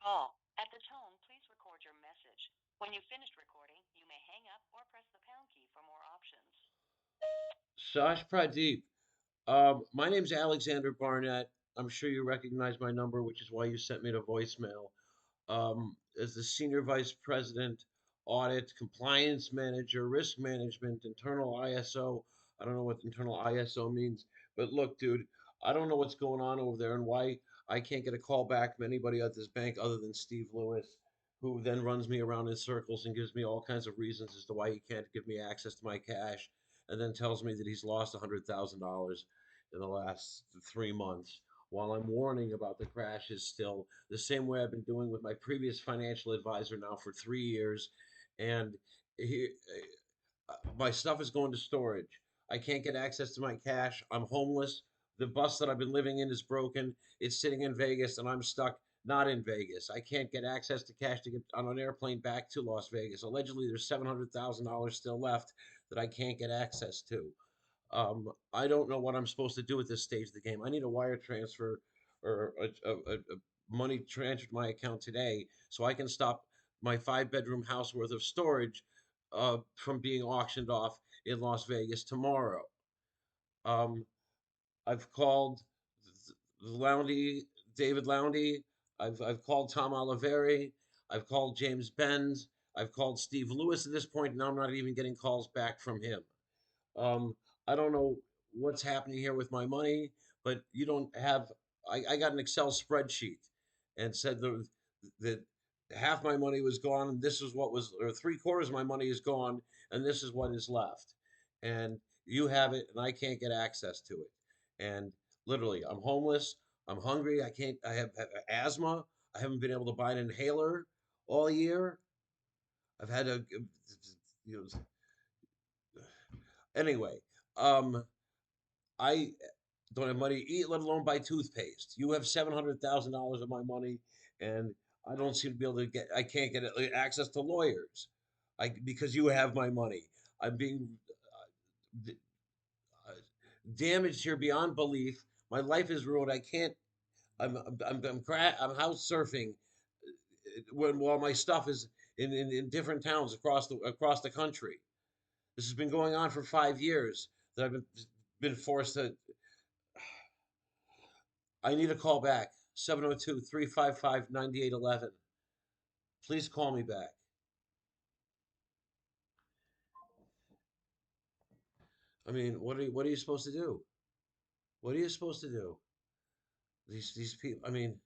call. At the tone, please record your message. When you've finished recording, you may hang up or press the pound key for more options. Sash Pradeep. My name's Alexander Barnett. I'm sure you recognize my number, which is why you sent me the voicemail. As the Senior Vice President, Audit, Compliance Manager, Risk Management, Internal ISO. I don't know what internal ISO means, but look, dude, I don't know what's going on over there and why I can't get a call back from anybody at this bank other than Steve Lewis, who then runs me around in circles and gives me all kinds of reasons as to why he can't give me access to my cash, and then tells me that he's lost $100,000 in the last 3 months, while I'm warning about the crashes still, the same way I've been doing with my previous financial advisor now for 3 years. And he, my stuff is going to storage. I can't get access to my cash. I'm homeless. The bus that I've been living in is broken. It's sitting in Vegas, and I'm stuck not in Vegas. I can't get access to cash to get on an airplane back to Las Vegas. Allegedly, there's $700,000 still left that I can't get access to. I don't know what I'm supposed to do at this stage of the game. I need a wire transfer or a money transfer to my account today so I can stop my 5 bedroom house worth of storage from being auctioned off in Las Vegas tomorrow. Um, I've called Loundy, David Loundy. I've called Tom Oliveri. I've called James Benz. I've called Steve Lewis at this point. Now I'm not even getting calls back from him. Um, I don't know what's happening here with my money, but you don't have. I got an Excel spreadsheet and said that half my money was gone, and this is what was, or three-quarters of my money is gone, and this is what is left. And you have it, and I can't get access to it. And literally, I'm homeless. I'm hungry. I can't. I have asthma. I haven't been able to buy an inhaler all year. I've had a, you know, anyway. Um, I don't have money to eat, let alone buy toothpaste. You have $700,000 of my money, and I don't seem to be able to get. I can't get access to lawyers, because you have my money. I'm being uh, damaged here beyond belief. My life is ruined. I can't. I'm house surfing when while my stuff is in different towns across the country. This has been going on for 5 years that I've been forced to. I need a call back. 702-355-9811. Please call me back. I mean, what are you supposed to do? What are you supposed to do? These people, I mean,